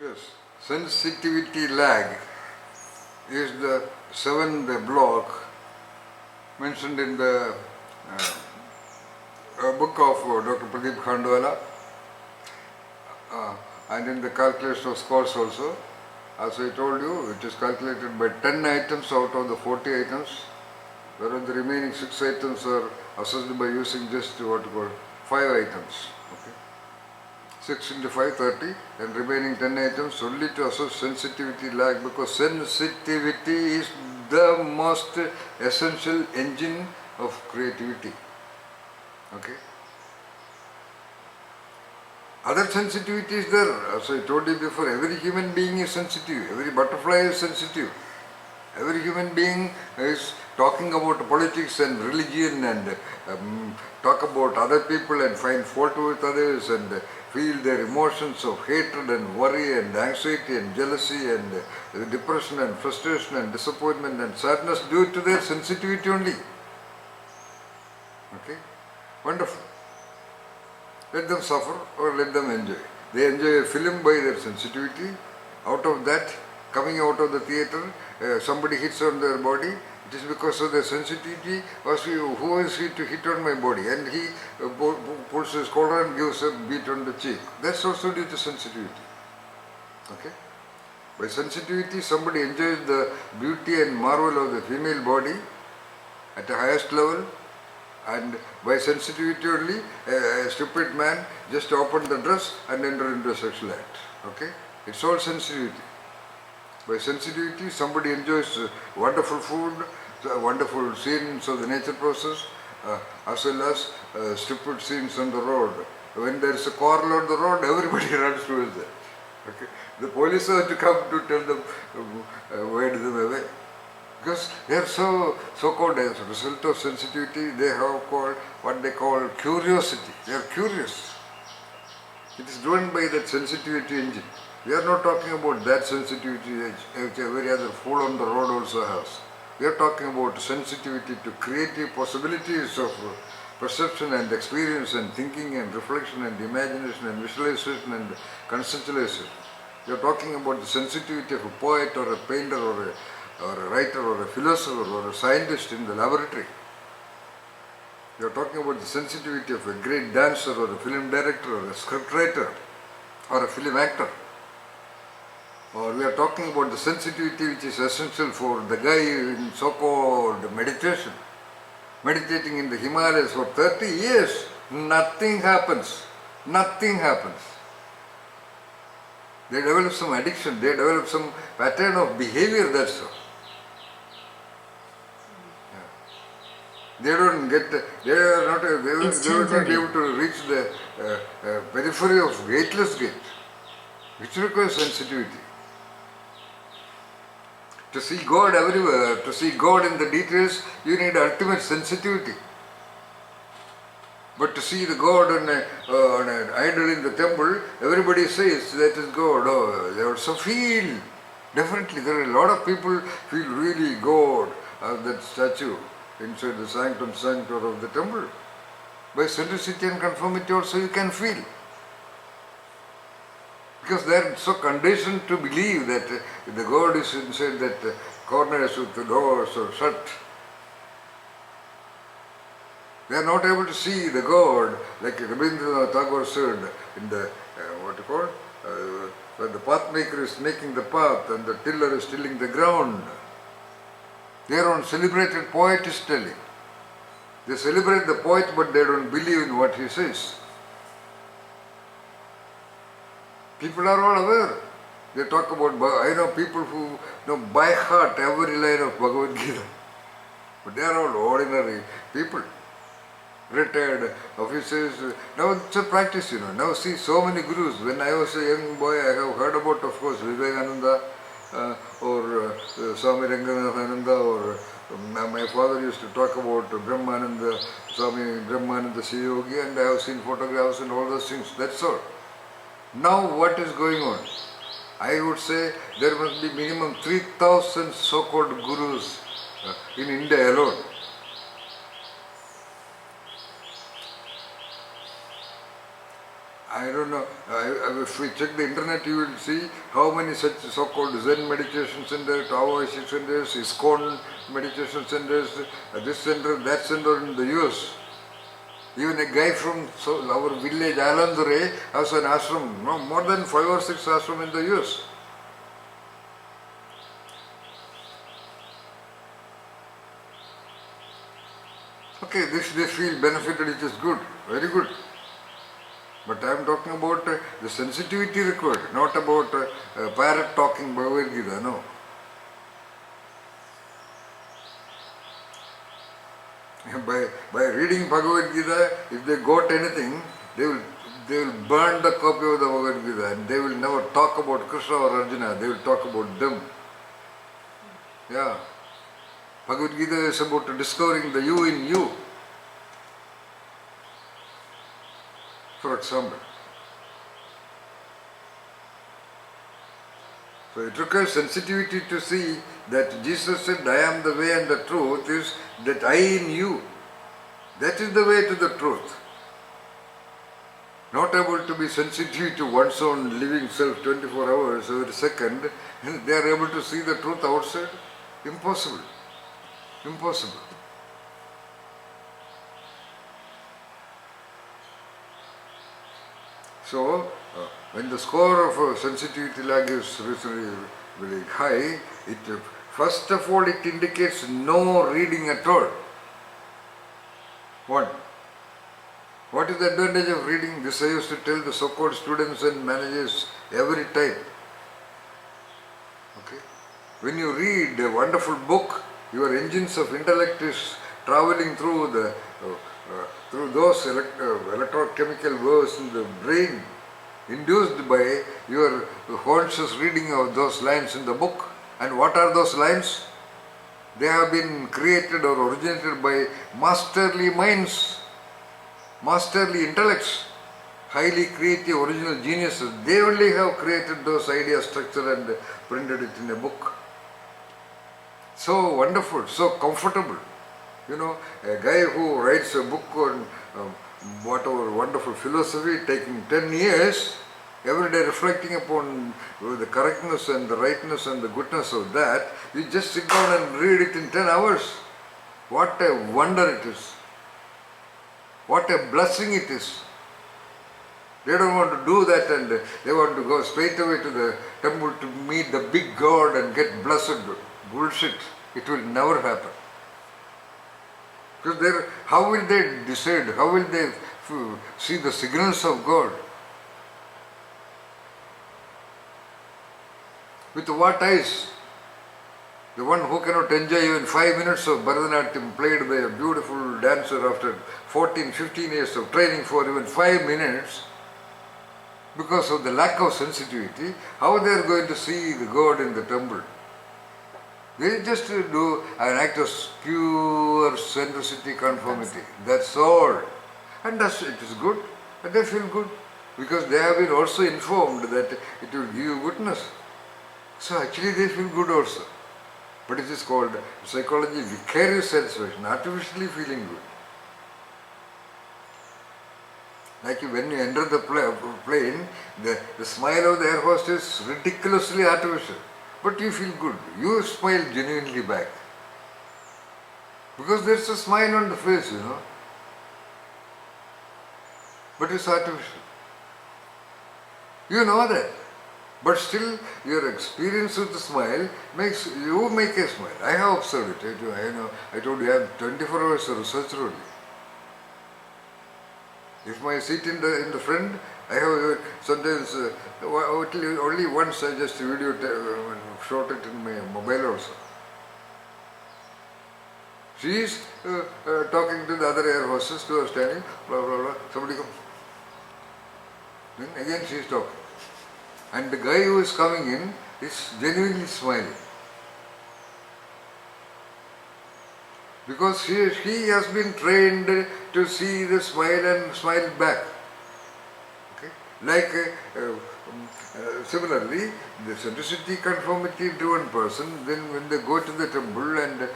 Yes, sensitivity lag is the seventh block mentioned in the book of Dr. Pradeep Khandwala and in the calculation of scores also. As I told you, it is calculated by 10 items out of the 40 items, whereas the remaining 6 items are assessed by using just what you call 5 items. Okay. 6 into 5, 30, and remaining 10 items only to assess sensitivity lag, because sensitivity is the most essential engine of creativity. Okay. Other sensitivity is there. As I told you before, every human being is sensitive, every butterfly is sensitive. Every human being is talking about politics and religion and talk about other people and find fault with others and feel their emotions of hatred and worry and anxiety and jealousy and depression and frustration and disappointment and sadness due to their sensitivity only. Okay? Wonderful. Let them suffer or let them enjoy. They enjoy a film by their sensitivity. Out of that, coming out of the theatre, somebody hits on their body. It is because of their sensitivity. Who is he to hit on my body? And he pulls his collar and gives a beat on the cheek. That's also due to sensitivity. Okay? By sensitivity, somebody enjoys the beauty and marvel of the female body at the highest level. And by sensitivity only, a stupid man just opened the dress and entered into a sexual act. Okay? It's all sensitivity. By sensitivity, somebody enjoys wonderful food, wonderful scenes of the nature process, as well as stupid scenes on the road. When there is a quarrel on the road, everybody runs towards that. Okay? The police have to come to tell them, wait them away. Because they are so-called as a result of sensitivity, they have called what they call curiosity. They are curious. It is driven by that sensitivity engine. We are not talking about that sensitivity which every other fool on the road also has. We are talking about sensitivity to creative possibilities of perception and experience and thinking and reflection and imagination and visualization and conceptualization. We are talking about the sensitivity of a poet or a painter or a writer or a philosopher or a scientist in the laboratory. We are talking about the sensitivity of a great dancer or a film director or a scriptwriter or a film actor. Or we are talking about the sensitivity which is essential for the guy in so-called meditation. Meditating in the Himalayas for 30 years, nothing happens. Nothing happens. They develop some addiction, they develop some pattern of behavior, that's all. They don't get, they are not, they will not be able to reach the periphery of gateless gate, which requires sensitivity. To see God everywhere, to see God in the details, you need ultimate sensitivity. But to see the God on an idol in the temple, everybody says that is God. Oh, they also feel. Definitely, there are a lot of people feel really God of that statue inside the sanctum sanctor of the temple. By centricity and conformity also you can feel. Because they are so conditioned to believe that the God is inside that corners with the doors or shut. They are not able to see the God, like Rabindranath Tagore said in the, when the path maker is making the path and the tiller is tilling the ground. Their own celebrated poet is telling. They celebrate the poet but they don't believe in what he says. People are all aware. They talk about, I know people who know by heart every line of Bhagavad Gita. But they are all ordinary people. Retired officers. Now it's a practice, Now see so many gurus. When I was a young boy, I have heard about, of course, Vivekananda or Swami Ranganathananda, or my father used to talk about Brahmananda, Swami Brahmananda Siyogi, and I have seen photographs and all those things. That's all. Now what is going on? I would say there must be minimum 3,000 so-called gurus in India alone. I don't know. If we check the internet, you will see how many such so-called Zen meditation centers, Taoist centers, ISKCON meditation centers, this center, that center in the US. Even a guy from our village, Alandure, has an ashram, no, more than 5 or 6 ashram in the US. Okay, this they feel benefited, it is good, very good. But I am talking about the sensitivity required, not about parrot talking Bhagavad Gita, no. By reading Bhagavad Gita, if they got anything, they will burn the copy of the Bhagavad Gita and they will never talk about Krishna or Arjuna, they will talk about them. Yeah. Bhagavad Gita is about discovering the you in you. For example. So it requires sensitivity to see that Jesus said, I am the way and the truth, is that I in you. That is the way to the truth. Not able to be sensitive to one's own living self 24 hours every second, and they are able to see the truth outside. Impossible. Impossible. So, when the score of sensitivity lag is reasonably very high, it first of all it indicates no reading at all. What is the advantage of reading? This I used to tell the so-called students and managers every time. Okay? When you read a wonderful book, your engines of intellect is traveling through through those electrochemical waves in the brain, induced by your conscious reading of those lines in the book. And what are those lines? They have been created or originated by masterly minds, masterly intellects, highly creative original geniuses. They only have created those idea structure and printed it in a book. So wonderful, so comfortable. You know, a guy who writes a book on whatever wonderful philosophy, taking 10 years, every day reflecting upon the correctness and the rightness and the goodness of that, you just sit down and read it in 10 hours. What a wonder it is. What a blessing it is. They don't want to do that and they want to go straight away to the temple to meet the big God and get blessed. Bullshit. It will never happen. Because how will they decide? How will they see the signals of God? With what eyes? The one who cannot enjoy even 5 minutes of Bharatanatyam played by a beautiful dancer after 14, 15 years of training for even 5 minutes, because of the lack of sensitivity, how they are going to see the God in the temple? They just do an act of pure centricity conformity. That's all. And it is good. And they feel good. Because they have been also informed that it will give you goodness. So actually they feel good also. But it is called psychology vicarious satisfaction, artificially feeling good. Like when you enter the plane, the smile of the air hostess is ridiculously artificial. But you feel good. You smile genuinely back. Because there's a smile on the face, you know. But it's artificial. You know that. But still, your experience with the smile makes you make a smile. I have observed it. I told you I have 24 hours of research only. If my seat in the front, I have sometimes only once I just video shot it in my mobile also. She is talking to the other air hostess who are standing, blah blah blah. Somebody comes. Then again she is talking. And the guy who is coming in is genuinely smiling. Because he has been trained to see the smile and smile back. Okay? Like similarly, the centricity conformity driven person, then when they go to the temple and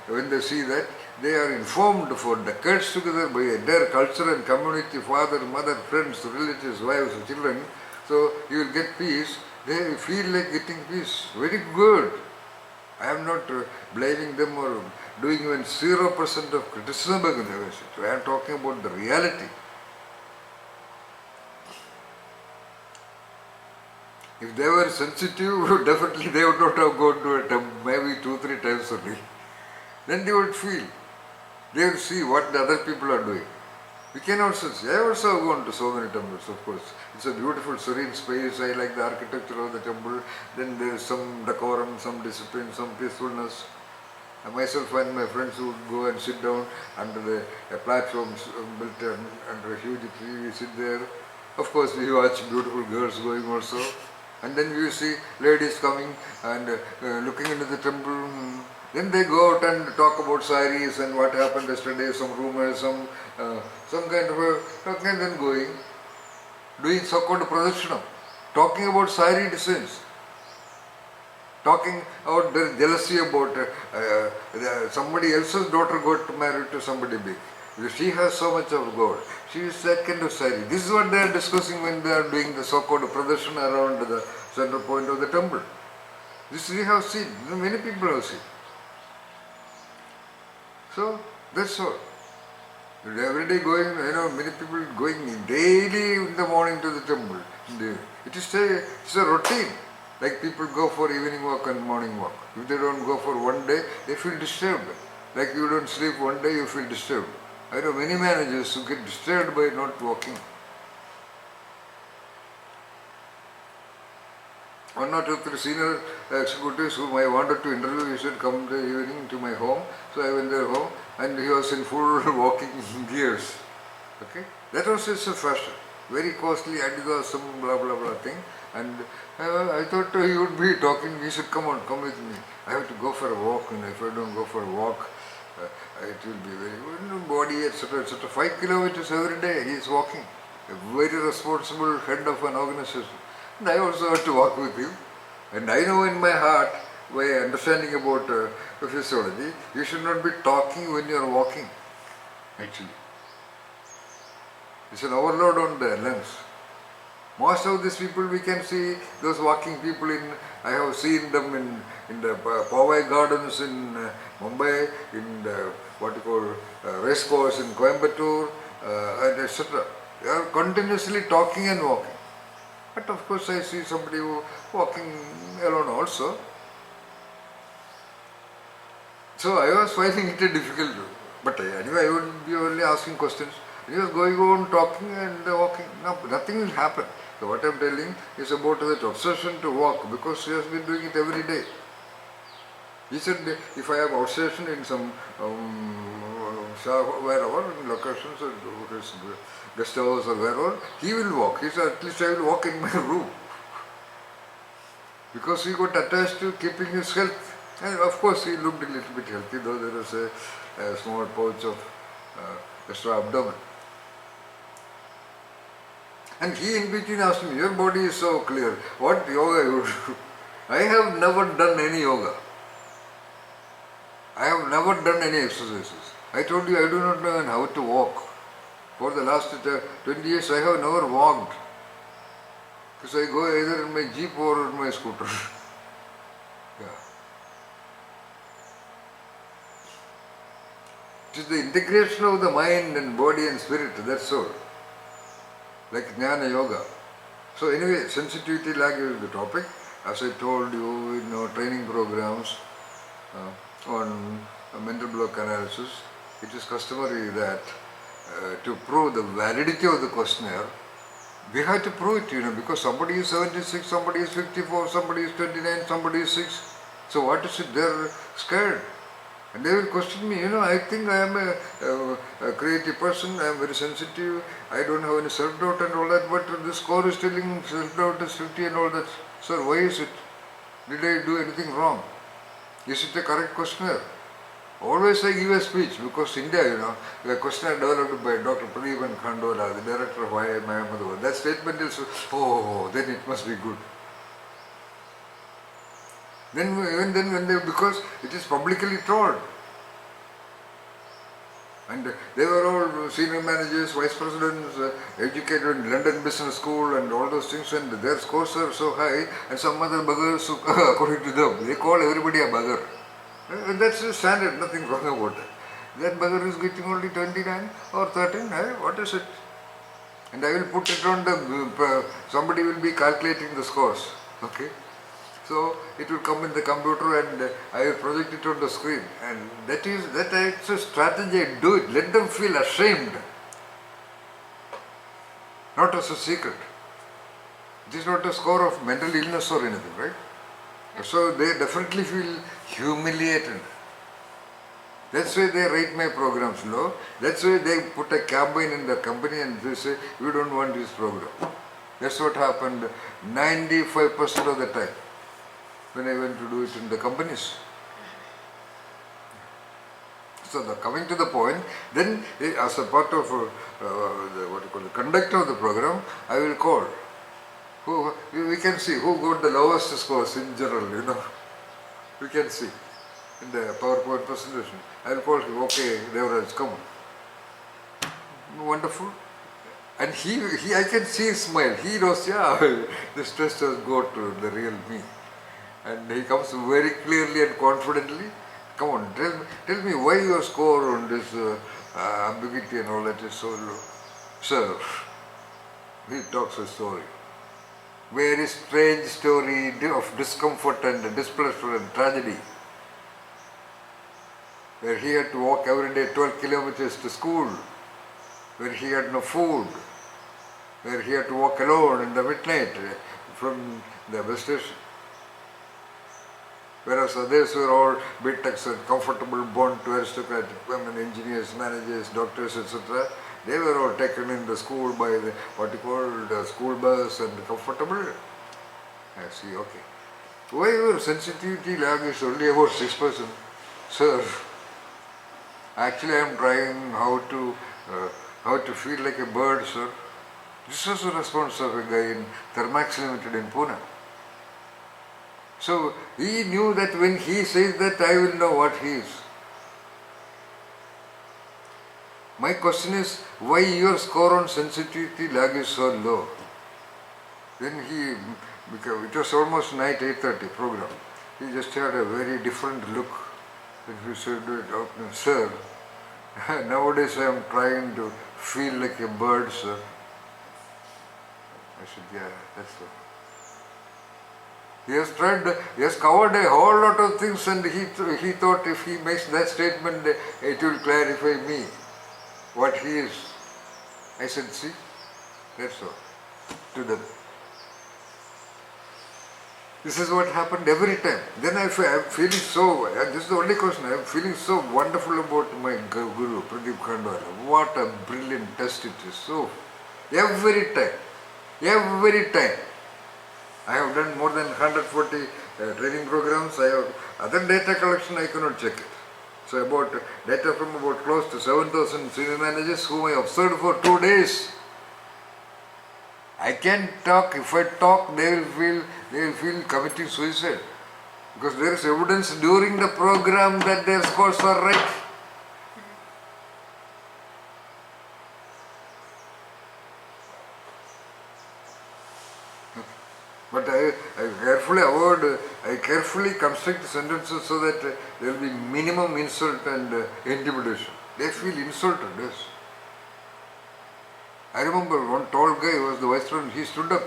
when they see that, they are informed for decades together by entire culture and community, father, mother, friends, relatives, wives, children. So you will get peace. They feel like getting peace. Very good. I am not blaming them or doing even 0% of criticism against it. I am talking about the reality. If they were sensitive, definitely they would not have gone to a temple maybe 2-3 times only. Then they would feel, they would see what the other people are doing. We can also see, I also have gone to so many temples, of course. It's a beautiful, serene space. I like the architecture of the temple. Then there is some decorum, some discipline, some peacefulness. Myself and my friends would go and sit down under the platforms built under a huge tree. We sit there. Of course, we watch beautiful girls going also. And then we see ladies coming and looking into the temple. Then they go out and talk about saris and what happened yesterday, some rumors, some kind of a talking, and then going, doing so-called pradakshina, talking about sari designs, talking about their jealousy about somebody else's daughter got married to somebody big. She has so much of gold. She is that kind of sari. This is what they are discussing when they are doing the so-called pradakshina around the center point of the temple. This we have seen. Many people have seen. So that's all. Every day going, many people going daily in the morning to the temple. It's a routine. Like people go for evening walk and morning walk. If they don't go for one day, they feel disturbed. Like you don't sleep one day, you feel disturbed. I know many managers who get disturbed by not walking. One or two, three senior executives whom I wanted to interview, he said, come the evening to my home. So I went there home and he was in full walking gears. Okay? That was just a fashion. Very costly Adidas, some blah blah blah thing. And I thought he would be talking, he said, come on, come with me. I have to go for a walk, and if I don't go for a walk, it will be very body, etc., etc. 5 kilometers every day he is walking. A very responsible head of an organization. And I also have to walk with him. And I know in my heart, by understanding about physiology, you should not be talking when you are walking, actually. It's an overload on the lungs. Most of these people we can see, those walking people I have seen them in the Powai gardens in Mumbai, in the what you call race course in Coimbatore, and etc. They are continuously talking and walking. But of course I see somebody walking alone also. So I was finding it difficult. But anyway, I would be only asking questions. He was going on talking and walking. No, nothing will happen. So what I am telling is about that obsession to walk, because he has been doing it every day. He said, if I have obsession in some wherever, in locations or his guest house or wherever, he will walk. He said, at least I will walk in my room. Because he got attached to keeping his health. And of course he looked a little bit healthy, though there was a small pouch of extra abdomen. And he in between asked me, your body is so clear, what yoga you do? I have never done any yoga. I have never done any exercises. I told you I do not know how to walk. For the last 20 years I have never walked. Because I go either in my jeep or in my scooter. Yeah. It is the integration of the mind and body and spirit, that's all. Like Jnana Yoga. So anyway, sensitivity lag is the topic. As I told you in our training programs on mental block analysis, it is customary that to prove the validity of the questionnaire, we have to prove it, because somebody is 76, somebody is 54, somebody is 29, somebody is 6. So what is it? They are scared. And they will question me, I think I am a creative person, I am very sensitive, I don't have any self-doubt and all that, but the score is telling self-doubt is 50 and all that. Sir, why is it? Did I do anything wrong? Is it a correct questionnaire? Always I give a speech because India, the question developed by Dr. Pradeepan Khandola, the director of IIM Ahmedabad. That statement is, oh, then it must be good. Then when they, because it is publicly told. And they were all senior managers, vice presidents, educated in London Business School and all those things, and their scores are so high, and some other buggers, according to them, they call everybody a bugger. And that's the standard, nothing wrong about it. That bugger is getting only 29 or 13, what is it? And I will put it on the, somebody will be calculating the scores, okay? So it will come in the computer and I will project it on the screen. And that's a strategy. Do it. Let them feel ashamed. Not as a secret. It is not a score of mental illness or anything, right? So they definitely feel humiliated. That's why they write my programs low. That's why they put a campaign in the company and they say, we don't want this program. That's what happened 95% of the time when I went to do it in the companies. So coming to the point, then as a part of the conduct of the program, I will call. We can see who got the lowest scores in general, We can see in the PowerPoint presentation. I will call him, okay, Devraj, come on. Wonderful. And I can see his smile. He knows, the stress has got to the real me. And he comes very clearly and confidently. Come on, tell me why your score on this ambiguity and all that is so low. Sir, he talks a story. Very strange story of discomfort and displeasure and tragedy. Where he had to walk every day 12 kilometers to school. Where he had no food. Where he had to walk alone in the midnight from the bus station. Whereas others were all B.Techs and comfortable, born to aristocratic women, engineers, managers, doctors, etc. They were all taken in the school by the, what you call the school bus and comfortable. I see, okay. Why your sensitivity lag is only about 6%? Sir, actually I am trying how to feel like a bird, sir. This was the response of a guy in Thermax Limited in Pune. So he knew that when he says that, I will know what he is. My question is, why your score on sensitivity lag is so low? Then because it was almost night 8:30 program. He just had a very different look. Then he said, sir, nowadays I am trying to feel like a bird, sir. I said, yeah, that's all. He has covered a whole lot of things, and he thought if he makes that statement, it will clarify me, what he is. I said, see, that's all, to them. This is what happened every time. Then I'm feeling so, this is the only question, I'm feeling so wonderful about my Guru, Pradeep Khandola. What a brilliant test it is. So, every time. I have done more than 140 training programs. I have other data collection, I cannot check it. So about data from about close to 7,000 senior managers whom I observed for 2 days. I can't talk. If I talk, they will feel committing suicide. Because there is evidence during the program that their scores are right. But I carefully construct sentences so that there will be minimum insult and intimidation. They feel insulted, yes. I remember one tall guy was the vice president, he stood up.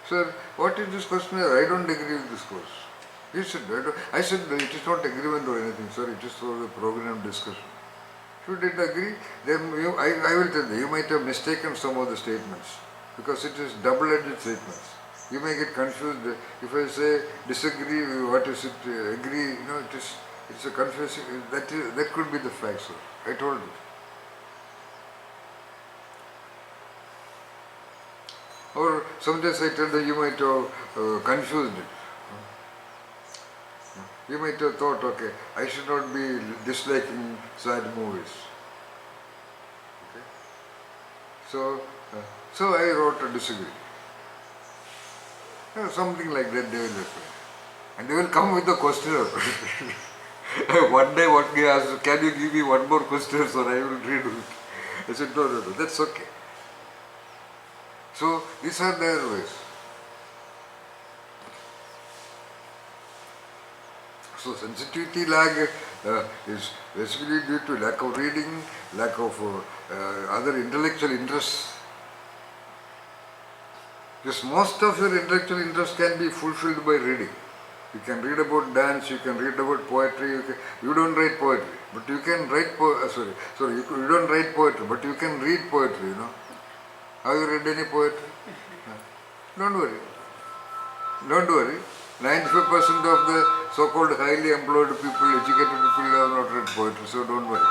Sir, what is this questionnaire? I don't agree with this course. He said, I said, it is not agreement or anything, sir, it is for the program discussion. If you didn't agree, then I will tell you, you might have mistaken some of the statements because it is double-edged statements. You may get confused. If I say disagree, what is it? Agree? It's a confusing. That could be the fact, sir. I told you. Or sometimes I tell them you might have confused it. You might have thought, okay, I should not be disliking sad movies. Okay? So, I wrote a disagree. Something like that they will reply. And they will come with a questionnaire. One day one guy asked, can you give me one more questionnaire or I will read it. I said, no, that's okay. So these are their ways. So sensitivity lag is basically due to lack of reading, lack of other intellectual interests. Because most of your intellectual interests can be fulfilled by reading. You can read about dance, you can read about poetry, you don't write poetry, but you can write you don't write poetry, but you can read poetry, you know. Have you read any poetry? Don't worry. Don't worry. 95% of the so-called highly employed people, educated people have not read poetry, so don't worry.